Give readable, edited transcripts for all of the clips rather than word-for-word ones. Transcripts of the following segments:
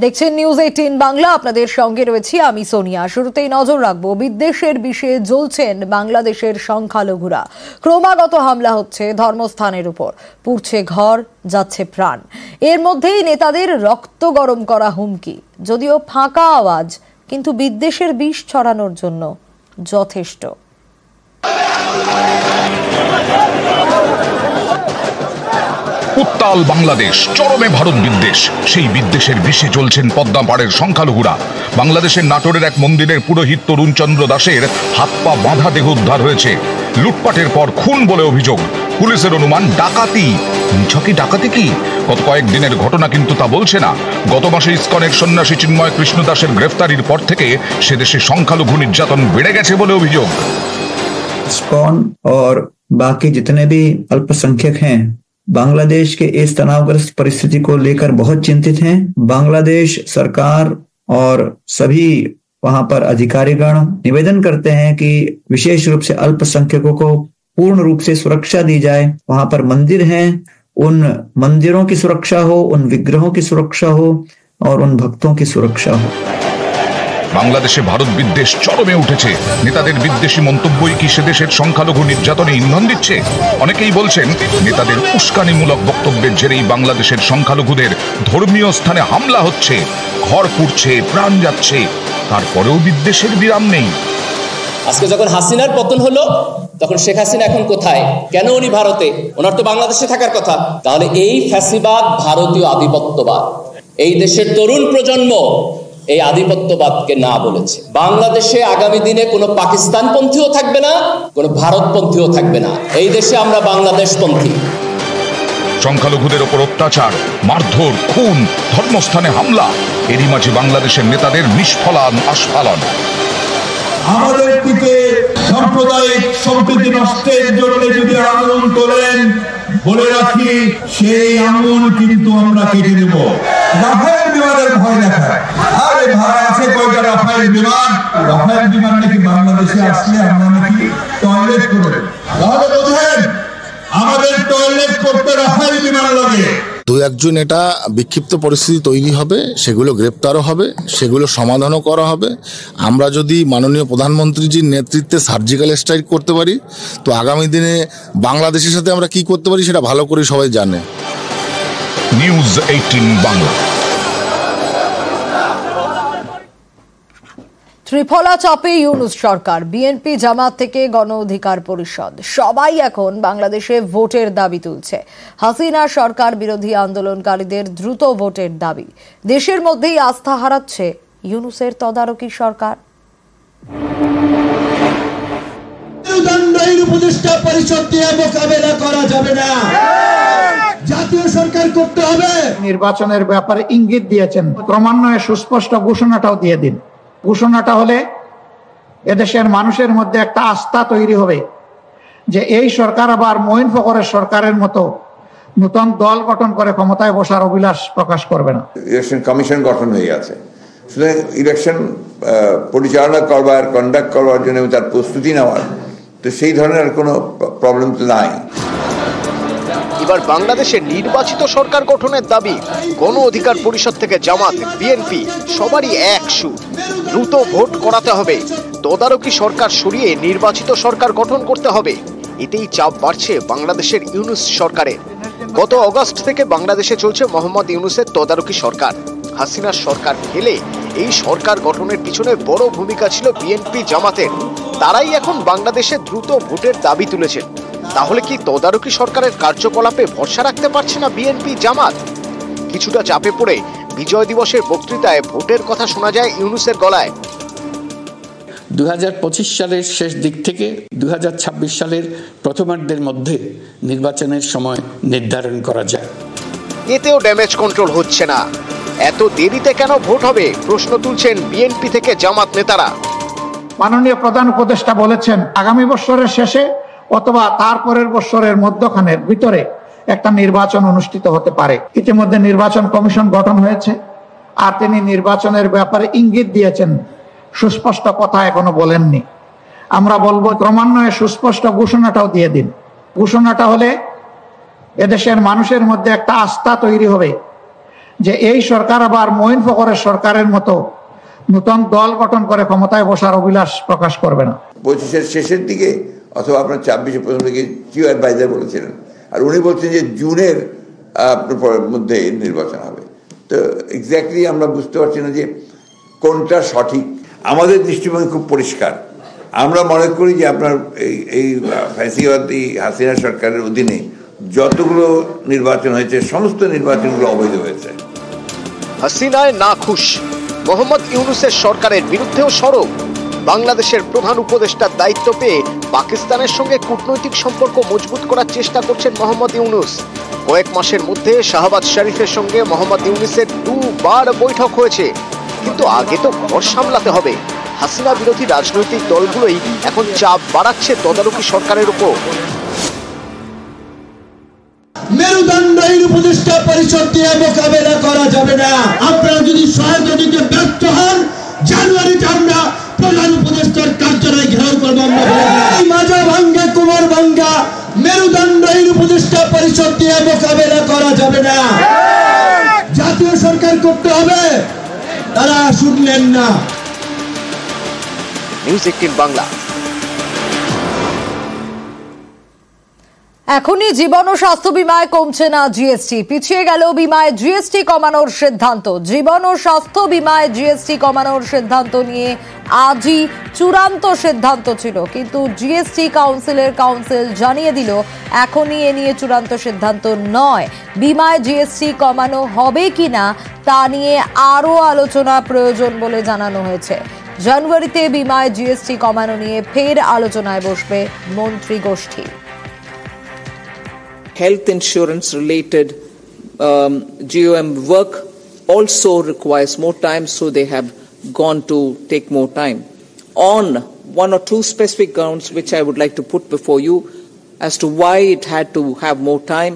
দেখছেন নিউজ 18 বাংলা, আপনাদের সঙ্গে রয়েছি আমি সোনিয়া। শুরুতেই নজর রাখবো, বিদ্বেষের বিষে জ্বলছেন বাংলাদেশের সংখ্যালঘুরা। ক্রমাগত হামলা হচ্ছে ধর্মস্থানের উপর, পুড়ছে ঘর, যাচ্ছে প্রাণ। এর মধ্যেই নেতাদের রক্ত গরম করা হুমকি, যদিও ফাঁকা আওয়াজ, কিন্তু বিদ্বেষের বিষ ছড়ানোর জন্য যথেষ্ট। উত্তাল বাংলাদেশ, চরমে ভারত বিদ্বেষ। সেই বিদ্বেষের বিষে চলছেন পদ্মাপাড়ের সংখ্যালঘুরা। বাংলাদেশের নাটোরের এক মন্দিরের পুরোহিত তরুণচন্দ্র দাসের হাত পা বাঁধা দেহ উদ্ধার হয়েছে। লুটপাটের পর খুন বলে অভিযোগ, পুলিশের অনুমান ডাকাতি। নিছকই ডাকাতি কি? গত কয়েকদিনের ঘটনা কিন্তু তা বলছে না। গত মাসে ইসকনের সন্ন্যাসী চিন্ময় কৃষ্ণ দাসের গ্রেফতারির পর থেকে সে দেশে সংখ্যালঘু নির্যাতন বেড়ে গেছে বলে অভিযোগ। इस्कॉन और बाकी जितने भी अल्पसंख्यक हैं बांग्लादेश के इस तनावग्रस्त परिस्थिति को लेकर बहुत चिंतित हैं। बांग्लादेश सरकार और सभी वहां पर अधिकारीगण निवेदन करते हैं कि विशेष रूप से अल्पसंख्यकों को पूर्ण रूप से सुरक्षा दी जाए। वहां पर मंदिर हैं, उन मंदिरों की सुरक्षा हो, उन विग्रहों की सुरक्षा हो और उन भक्तों की सुरक्षा हो। বাংলাদেশে ভারত বিদ্বেষ চরমে উঠেছে। নেতাদের বিদ্বেষী মন্তব্যই কি সে দেশের সংখ্যালঘু নির্যাতনে ইন্ধন দিচ্ছে? অনেকেই বলছেন নেতাদের উস্কানিমূলক বক্তব্যের জেরেই বাংলাদেশের সংখ্যালঘুদের ধর্মীয় স্থানে হামলা হচ্ছে, ঘর পুড়ছে, প্রাণ যাচ্ছে, তারপরেও বিদ্বেষের বিরাম নেই। আজকে যখন হাসিনার পতন হলো, তখন শেখ হাসিনা এখন কোথায়? কেন উনি ভারতে? ওনার তো বাংলাদেশে থাকার কথা। তাহলে এই ফ্যাসিবাদ ভারতীয় আধিপত্যবাদ। এই দেশের তরুণ প্রজন্ম এই আধিপত্যবাদকে না বলেছে। বাংলাদেশে আগামী দিনে কোনো পাকিস্তানপন্থীও থাকবে না, কোনো ভারতপন্থীও থাকবে না। এই দেশে আমরা বাংলাদেশপন্থী। সংখ্যালঘুদের ওপর অত্যাচার, মারধর, খুন, ধর্মস্থানে হামলা, এরই মাঝে বাংলাদেশের নেতাদের নিষ্ফলান আস্ফালন। আমাদের দিকে সাম্প্রদায়িক সম্প্রীতি নষ্টের জন্য যদি আন্দোলন করেন, বলে রাখি সেই আন্দোলন কিন্তু আমরা কেটে দেব। রাফায়েল বিমানের ভয় দেখায়, আরে ভাই আছে কয়টা রাফায়েল বিমান? রাফায়েল বিমান নাকি বাংলাদেশে আসলে আমরা নাকি টয়লেট করব? তাহলে বোঝেন আমাদের টয়লেট করতে রাফায়েল বিমান লাগে। দু একজন এটা বিক্ষিপ্ত পরিস্থিতি তৈরি হবে, সেগুলো গ্রেপ্তারও হবে, সেগুলো সমাধানও করা হবে। আমরা যদি মাননীয় প্রধানমন্ত্রীজির নেতৃত্বে সার্জিক্যাল স্ট্রাইক করতে পারি, তো আগামী দিনে বাংলাদেশের সাথে আমরা কি করতে পারি সেটা ভালো করে সবাই জানে। নিউজ 18 বাংলা। ত্রিফলা চাপে ইউনূস সরকার, বিএনপি, জামাত থেকে গণ অধিকার পরিষদ, সবাই এখন বাংলাদেশে ভোটের দাবি তুলছে। হাসিনা সরকার বিরোধী আন্দোলনকারীদের দ্রুত ভোটের দাবি। দেশের মধ্যেই আস্থা হারাচ্ছে ইউনূসের তদারকি সরকার। উপদেষ্টা পরিষদ দিয়ে মোকাবেলা করা যাবে না, জাতীয় সরকার করতে হবে। নির্বাচনের ব্যাপারে ইঙ্গিত দিয়েছেন, ক্রমান্বয়ে সুস্পষ্ট ঘোষণাটাও দিয়ে দিন। ঘোষণাটা হলে এদেশের মানুষের মধ্যে একটা আস্থা তৈরি হবে যে এই সরকার আবার মঈন ফখরের সরকারের মতো নতুন দল গঠন করে ক্ষমতায় বসার অভিলাষ প্রকাশ করবে না। ইলেকশন কমিশন গঠন হয়ে গেছে, সুতরাং ইলেকশন পরিচালনা করবার, কন্ডাক্ট করবার জন্য তার প্রস্তুতি নেওয়ার, তো সেই ধরনের কোনো প্রবলেম তো নাই। এবার বাংলাদেশের নির্বাচিত সরকার গঠনের দাবি। গণ অধিকার পরিষদ থেকে জামাত, বিএনপি, সবারই এক সুর। দ্রুত ভোট করাতে হবে, তদারকি সরকার সরিয়ে নির্বাচিত সরকার গঠন করতে হবে। এতেই চাপ বাড়ছে বাংলাদেশের ইউনূস সরকারের। গত অগস্ট থেকে বাংলাদেশে চলছে মোহাম্মদ ইউনূসের তদারকি সরকার। হাসিনার সরকার ফেলে এই সরকার গঠনের পিছনে বড় ভূমিকা ছিল বিএনপি, জামাতের। তারাই এখন বাংলাদেশে দ্রুত ভোটের দাবি তুলেছেন। তাহলে কি তদারকি সরকারের কার্যকলাপে ভরসা রাখতে পারছে না বিএনপি, জামাত? কিছুটা চাপে পড়ে বিজয় দিবসের বক্তৃতায় ভোটের কথা শোনা যায় ইউনূসের গলায়। 2025 সালের শেষ দিক থেকে 2026 সালের প্রথমার্ধের মধ্যে নির্বাচনের সময় নির্ধারণ করা যায়। এতেও ড্যামেজ কন্ট্রোল হচ্ছে না। এত দেরিতে কেন ভোট হবে প্রশ্ন তুলছেন বিএনপি থেকে জামাত নেতারা। মাননীয় প্রধান উপদেষ্টা বলেছেন আগামী বছরের শেষে অথবা তারপরের বছরের মধ্যখানের ভিতরে একটা নির্বাচন অনুষ্ঠিত হতে পারে। ইতিমধ্যে নির্বাচন কমিশন গঠন হয়েছে, আর তিনি নির্বাচনের ব্যাপারে ইঙ্গিত দিয়েছেন, সুস্পষ্ট কথা এখনো বলেননি। আমরা বলবো ক্রমান্বয়ে সুস্পষ্ট ঘোষণাটাও দিয়ে দিন। ঘোষণাটা হলে এদেশের মানুষের মধ্যে একটা আস্থা তৈরি হবে যে এই সরকার আবার মঈন ফখরের সরকারের মতো নতুন দল গঠন করে ক্ষমতায় বসার অভিলাষ প্রকাশ করবে না। 25-এর শেষের দিকে অথবা আপনার 26-এর প্রথম দিকে চিফ অ্যাডভাইজার বলেছিলেন, আর উনি বলছেন যে জুনের মধ্যে নির্বাচন হবে। তো এক্স্যাক্টলি আমরা বুঝতে পারছি না যে কোনটা সঠিক। আমাদের দৃষ্টিভঙ্গি খুব পরিষ্কার। আমরা মনে করি যে আপনার এই ফ্যাসিবাদী হাসিনা সরকারের অধীনে যতগুলো নির্বাচন হয়েছে সমস্ত নির্বাচনগুলো অবৈধ হয়েছে। হাসিনায় না খুশ, মোহাম্মদ ইউনূসের সরকারের বিরুদ্ধেও সরব। বাংলাদেশের প্রধান উপদেষ্টার দায়িত্ব পেয়ে পাকিস্তানের সঙ্গে কূটনৈতিক সম্পর্ক মজবুত করার চেষ্টা করছেন মোহাম্মদ ইউনূস। কয়েক মাসের মধ্যে শাহবাজ শরীফের সঙ্গে মোহাম্মদ ইউনূসের 2 বার বৈঠক হয়েছে, কিন্তু আগে তো ঘর সামলাতে হবে। হাসিনা বিরোধী রাজনৈতিক দলগুলোই এখন চাপ বাড়াচ্ছে তদারকি সরকারের উপর। মেরুদণ্ডহীন উপদেষ্টা পরিষদ দিয়ে মোকাবেলা করা যাবে না। আপনারা যদি সহায়তা দিতে ব্যর্থ হন, জানুয়ারিতে আমরা প্রধান উপদেষ্টার কার্যালয় ঘেরাও করবো। মাজা ভাঙ্গা কুমার ভাঙ্গা মেরুদণ্ডহীন উপদেষ্টা পরিষদ দিয়ে মোকাবেলা করা যাবে না। জাতীয় সরকার করতে হবে, তারা শুনলেন না। নিউজ 18 বাংলা। এখনই জীবন ও স্বাস্থ্য বীমায় কমছে না জিএসটি, পিছিয়ে গেল বিমায় জিএসটি কমানোর সিদ্ধান্ত। জীবন ও স্বাস্থ্য বীমায় জিএসটি কমানোর সিদ্ধান্ত নিয়ে আজই চূড়ান্ত সিদ্ধান্ত ছিল, কিন্তু জিএসটি কাউন্সিল জানিয়ে দিল এখনই এ নিয়ে চূড়ান্ত সিদ্ধান্ত নয়। বিমায় জিএসটি কমানো হবে কিনা তা নিয়ে আরও আলোচনা প্রয়োজন বলে জানানো হয়েছে। জানুয়ারিতে বিমায় জিএসটি কমানো নিয়ে ফের আলোচনায় বসবে মন্ত্রী গোষ্ঠী। Health insurance related GOM work also requires more time, so they have gone to take more time. On 1 or 2 specific grounds which I would like to put before you as to why it had to have more time,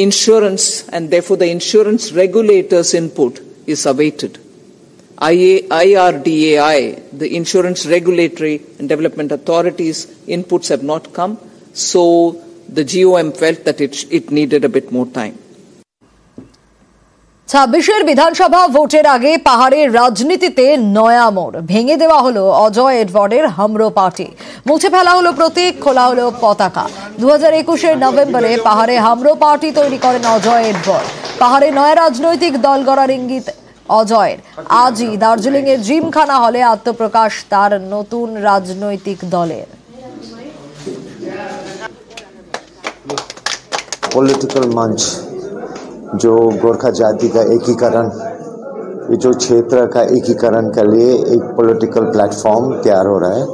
insurance and therefore the insurance regulators' input is awaited. IRDAI, the Insurance Regulatory and Development Authority's inputs have not come, so the GOM felt that it needed a bit more time. 26-এর বিধানসভা ভোটের আগে পাহাড়ের রাজনীতিতে নয়া মোড়। ভেঙে দেওয়া হলো অজয় এডওয়ার্ডের হামরো পার্টি, মুছে ফেলা হলো প্রতীক, খোলা হলো পতাকা। 2021-এর নভেম্বরে পাহাড়ে হামরো পার্টি তৈরি করেন অজয় এডওয়ার্ড। পাহাড়ে নয়া রাজনৈতিক দল গড়ার ইঙ্গিত অজয়ের। আজই দার্জিলিংয়ের জিমখানা হলে আত্মপ্রকাশ তার নতুন রাজনৈতিক দলের। पॉलिटिकल मंच जो गोरखा जाति का एकीकरण, ये जो क्षेत्र का एकीकरण के लिए एक पॉलिटिकल प्लेटफॉर्म तैयार हो रहा है।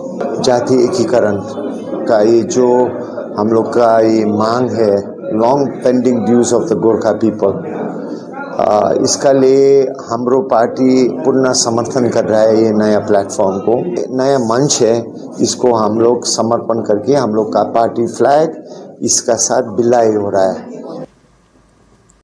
जाति एकीकरण का ये जो हम लोग का ये मांग है, long pending dues of the Gorkha people, इसका लिए हमरो पार्टी पूर्ण समर्थन कर रहा है। ये नया प्लेटफॉर्म को, नया मंच है, इसको हम लोग समर्पण करके हम लोग का पार्टी फ्लैग इसका साथ बिलाई हो रहा है।